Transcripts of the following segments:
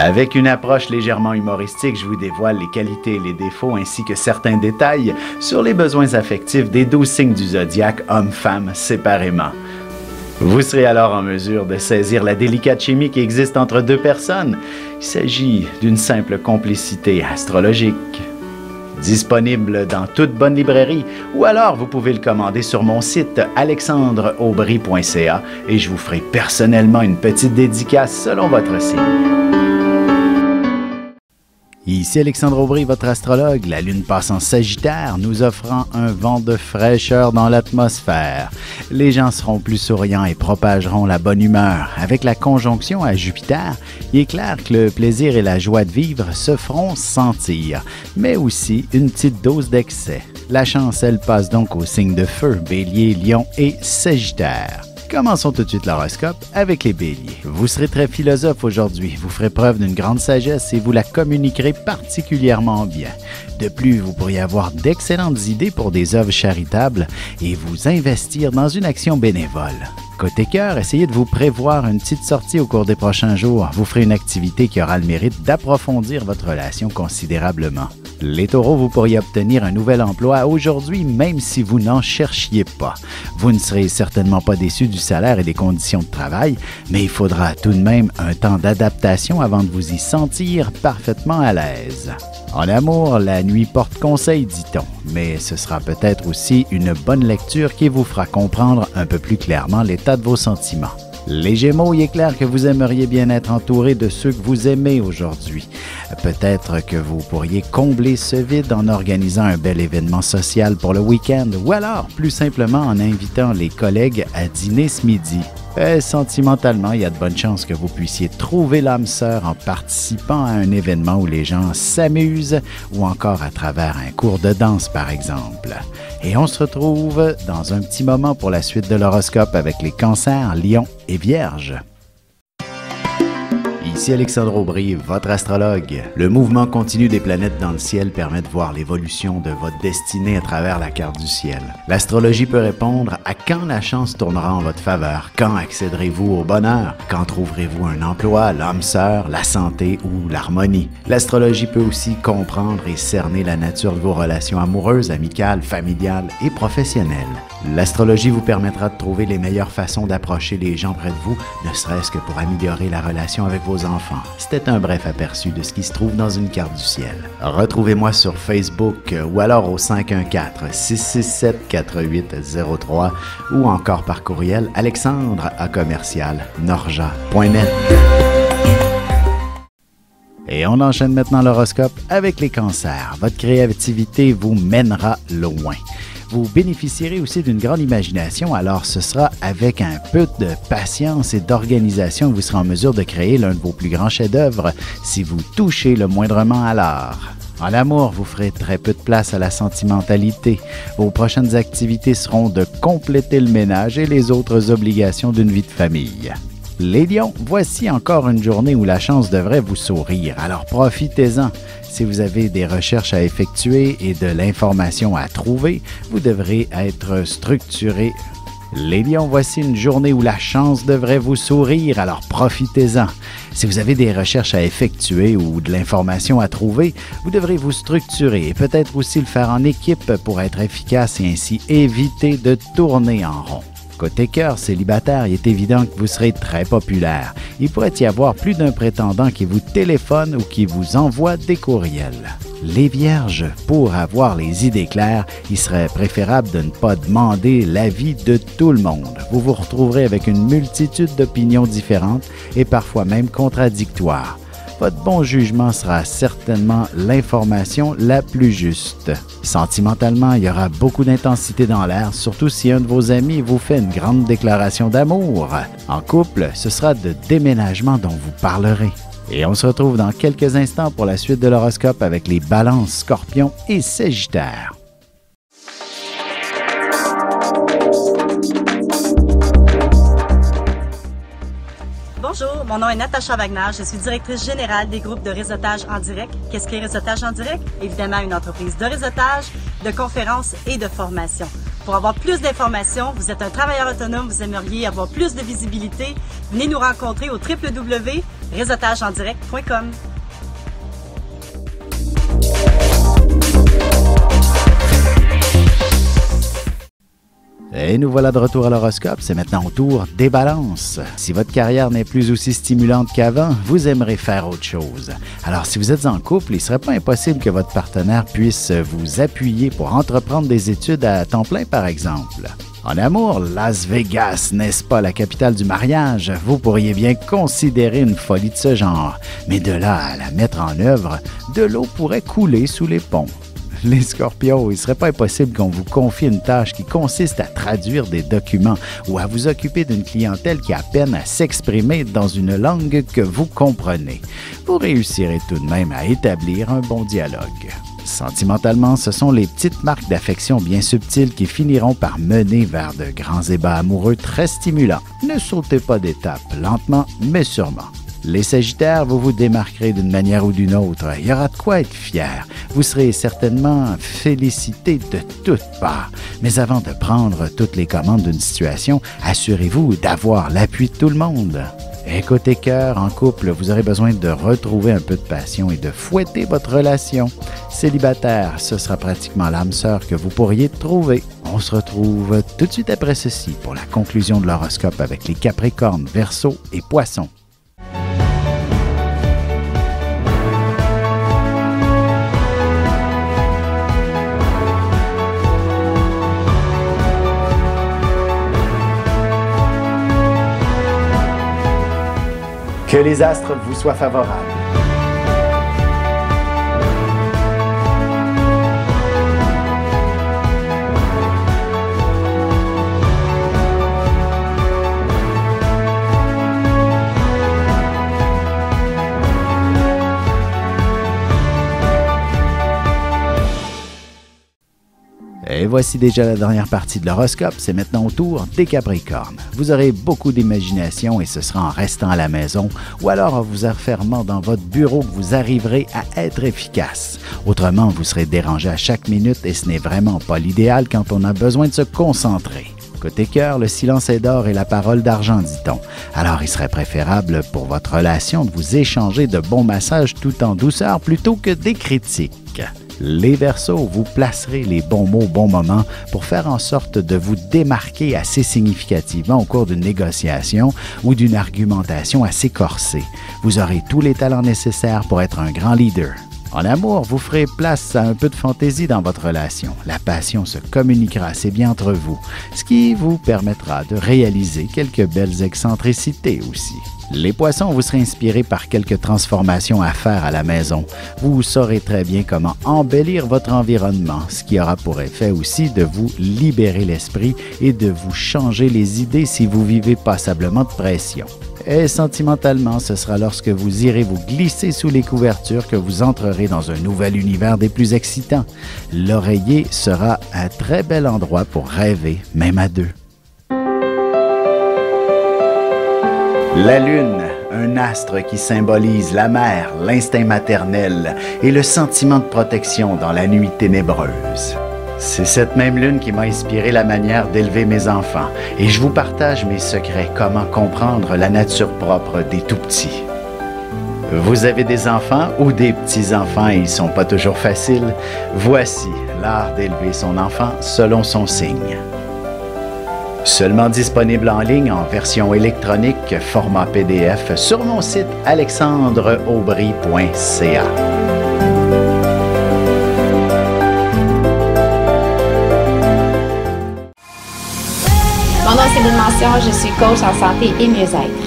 Avec une approche légèrement humoristique, je vous dévoile les qualités et les défauts ainsi que certains détails sur les besoins affectifs des 12 signes du zodiaque, hommes-femmes séparément. Vous serez alors en mesure de saisir la délicate chimie qui existe entre deux personnes. Il s'agit d'une simple complicité astrologique. Disponible dans toute bonne librairie ou alors vous pouvez le commander sur mon site alexandreaubry.ca et je vous ferai personnellement une petite dédicace selon votre signe. Ici Alexandre Aubry, votre astrologue. La lune passe en Sagittaire, nous offrant un vent de fraîcheur dans l'atmosphère. Les gens seront plus souriants et propageront la bonne humeur. Avec la conjonction à Jupiter, il est clair que le plaisir et la joie de vivre se feront sentir, mais aussi une petite dose d'excès. La chance, elle, passe donc aux signes de feu, Bélier, Lion et Sagittaire. Commençons tout de suite l'horoscope avec les béliers. Vous serez très philosophe aujourd'hui, vous ferez preuve d'une grande sagesse et vous la communiquerez particulièrement bien. De plus, vous pourriez avoir d'excellentes idées pour des œuvres charitables et vous investir dans une action bénévole. Côté cœur, essayez de vous prévoir une petite sortie au cours des prochains jours. Vous ferez une activité qui aura le mérite d'approfondir votre relation considérablement. Les taureaux, vous pourriez obtenir un nouvel emploi aujourd'hui, même si vous n'en cherchiez pas. Vous ne serez certainement pas déçu du salaire et des conditions de travail, mais il faudra tout de même un temps d'adaptation avant de vous y sentir parfaitement à l'aise. En amour, la nuit porte conseil, dit-on, mais ce sera peut-être aussi une bonne lecture qui vous fera comprendre un peu plus clairement l'état de vos sentiments. Les Gémeaux, il est clair que vous aimeriez bien être entouré de ceux que vous aimez aujourd'hui. Peut-être que vous pourriez combler ce vide en organisant un bel événement social pour le week-end ou alors, plus simplement, en invitant les collègues à dîner ce midi. Sentimentalement, il y a de bonnes chances que vous puissiez trouver l'âme sœur en participant à un événement où les gens s'amusent ou encore à travers un cours de danse, par exemple. Et on se retrouve dans un petit moment pour la suite de l'horoscope avec les cancers, lions et vierges. Ici Alexandre Aubry, votre astrologue. Le mouvement continu des planètes dans le ciel permet de voir l'évolution de votre destinée à travers la carte du ciel. L'astrologie peut répondre à quand la chance tournera en votre faveur, quand accéderez-vous au bonheur, quand trouverez-vous un emploi, l'âme sœur, la santé ou l'harmonie. L'astrologie peut aussi comprendre et cerner la nature de vos relations amoureuses, amicales, familiales et professionnelles. L'astrologie vous permettra de trouver les meilleures façons d'approcher les gens près de vous, ne serait-ce que pour améliorer la relation avec vos enfants. C'était un bref aperçu de ce qui se trouve dans une carte du ciel. Retrouvez-moi sur Facebook ou alors au 514-667-4803 ou encore par courriel alexandre@norja.net. Et on enchaîne maintenant l'horoscope avec les cancers. Votre créativité vous mènera loin. Vous bénéficierez aussi d'une grande imagination, alors ce sera avec un peu de patience et d'organisation que vous serez en mesure de créer l'un de vos plus grands chefs-d'œuvre si vous touchez le moindrement à l'art. En amour, vous ferez très peu de place à la sentimentalité. Vos prochaines activités seront de compléter le ménage et les autres obligations d'une vie de famille. Les lions, voici encore une journée où la chance devrait vous sourire, alors profitez-en. Si vous avez des recherches à effectuer et de l'information à trouver, vous devrez être structuré. Les lions, voici une journée où la chance devrait vous sourire, alors profitez-en. Si vous avez des recherches à effectuer ou de l'information à trouver, vous devrez vous structurer et peut-être aussi le faire en équipe pour être efficace et ainsi éviter de tourner en rond. Côté cœur célibataire, il est évident que vous serez très populaire. Il pourrait y avoir plus d'un prétendant qui vous téléphone ou qui vous envoie des courriels. Les vierges, pour avoir les idées claires, il serait préférable de ne pas demander l'avis de tout le monde. Vous vous retrouverez avec une multitude d'opinions différentes et parfois même contradictoires. Votre bon jugement sera certainement l'information la plus juste. Sentimentalement, il y aura beaucoup d'intensité dans l'air, surtout si un de vos amis vous fait une grande déclaration d'amour. En couple, ce sera de déménagement dont vous parlerez. Et on se retrouve dans quelques instants pour la suite de l'horoscope avec les balances, scorpions et sagittaires. Bonjour, mon nom est Natacha Wagner, je suis directrice générale des groupes de réseautage en direct. Qu'est-ce qu'est réseautage en direct? Évidemment, une entreprise de réseautage, de conférences et de formation. Pour avoir plus d'informations, vous êtes un travailleur autonome, vous aimeriez avoir plus de visibilité, venez nous rencontrer au www.réseautage-en-direct.com. réseaugeendirect.com. Et nous voilà de retour à l'horoscope. C'est maintenant au tour des balances. Si votre carrière n'est plus aussi stimulante qu'avant, vous aimerez faire autre chose. Alors, si vous êtes en couple, il ne serait pas impossible que votre partenaire puisse vous appuyer pour entreprendre des études à temps plein, par exemple. En amour, Las Vegas, n'est-ce pas la capitale du mariage? Vous pourriez bien considérer une folie de ce genre. Mais de là à la mettre en œuvre, de l'eau pourrait couler sous les ponts. Les Scorpions, il ne serait pas impossible qu'on vous confie une tâche qui consiste à traduire des documents ou à vous occuper d'une clientèle qui a peine à s'exprimer dans une langue que vous comprenez. Vous réussirez tout de même à établir un bon dialogue. Sentimentalement, ce sont les petites marques d'affection bien subtiles qui finiront par mener vers de grands ébats amoureux très stimulants. Ne sautez pas d'étape, lentement mais sûrement. Les Sagittaires, vous vous démarquerez d'une manière ou d'une autre. Il y aura de quoi être fier. Vous serez certainement félicité de toutes parts. Mais avant de prendre toutes les commandes d'une situation, assurez-vous d'avoir l'appui de tout le monde. Et côté cœur, en couple, vous aurez besoin de retrouver un peu de passion et de fouetter votre relation. Célibataire, ce sera pratiquement l'âme sœur que vous pourriez trouver. On se retrouve tout de suite après ceci pour la conclusion de l'horoscope avec les Capricornes, Verseaux et Poissons. Que les astres vous soient favorables. Et voici déjà la dernière partie de l'horoscope, c'est maintenant au tour des Capricornes. Vous aurez beaucoup d'imagination et ce sera en restant à la maison ou alors en vous enfermant dans votre bureau que vous arriverez à être efficace. Autrement, vous serez dérangé à chaque minute et ce n'est vraiment pas l'idéal quand on a besoin de se concentrer. Côté cœur, le silence est d'or et la parole d'argent, dit-on. Alors, il serait préférable pour votre relation de vous échanger de bons massages tout en douceur plutôt que des critiques. Les Verseaux, vous placerez les bons mots au bon moment pour faire en sorte de vous démarquer assez significativement au cours d'une négociation ou d'une argumentation assez corsée. Vous aurez tous les talents nécessaires pour être un grand leader. En amour, vous ferez place à un peu de fantaisie dans votre relation. La passion se communiquera assez bien entre vous, ce qui vous permettra de réaliser quelques belles excentricités aussi. Les Poissons, vous serez inspirés par quelques transformations à faire à la maison. Vous saurez très bien comment embellir votre environnement, ce qui aura pour effet aussi de vous libérer l'esprit et de vous changer les idées si vous vivez passablement de pression. Et sentimentalement, ce sera lorsque vous irez vous glisser sous les couvertures que vous entrerez dans un nouvel univers des plus excitants. L'oreiller sera un très bel endroit pour rêver, même à deux. La Lune, un astre qui symbolise la mère, l'instinct maternel et le sentiment de protection dans la nuit ténébreuse. C'est cette même lune qui m'a inspiré la manière d'élever mes enfants et je vous partage mes secrets, comment comprendre la nature propre des tout-petits. Vous avez des enfants ou des petits-enfants et ils ne sont pas toujours faciles? Voici l'art d'élever son enfant selon son signe. Seulement disponible en ligne en version électronique, format PDF, sur mon site alexandreaubry.ca. Mon nom c'est Lynn Mention, je suis coach en santé et mieux-être.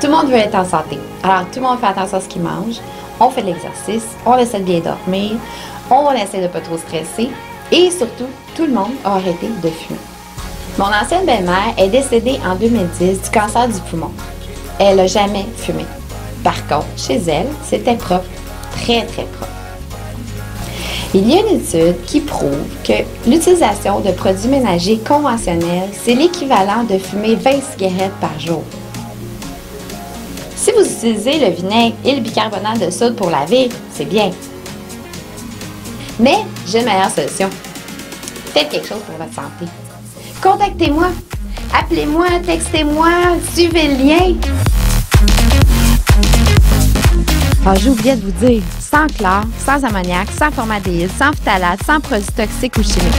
Tout le monde veut être en santé, alors tout le monde fait attention à ce qu'il mange, on fait de l'exercice, on essaie de bien dormir, on essaie de ne pas trop stresser et surtout, tout le monde a arrêté de fumer. Mon ancienne belle-mère est décédée en 2010 du cancer du poumon. Elle n'a jamais fumé. Par contre, chez elle, c'était propre, très très propre. Il y a une étude qui prouve que l'utilisation de produits ménagers conventionnels, c'est l'équivalent de fumer 20 cigarettes par jour. Si vous utilisez le vinaigre et le bicarbonate de soude pour laver, c'est bien. Mais j'ai une meilleure solution. Faites quelque chose pour votre santé. Contactez-moi, appelez-moi, textez-moi, suivez le lien. Ah, j'ai oublié de vous dire, sans chlore, sans ammoniac, sans formaldéhyde, sans phtalate, sans produits toxiques ou chimiques.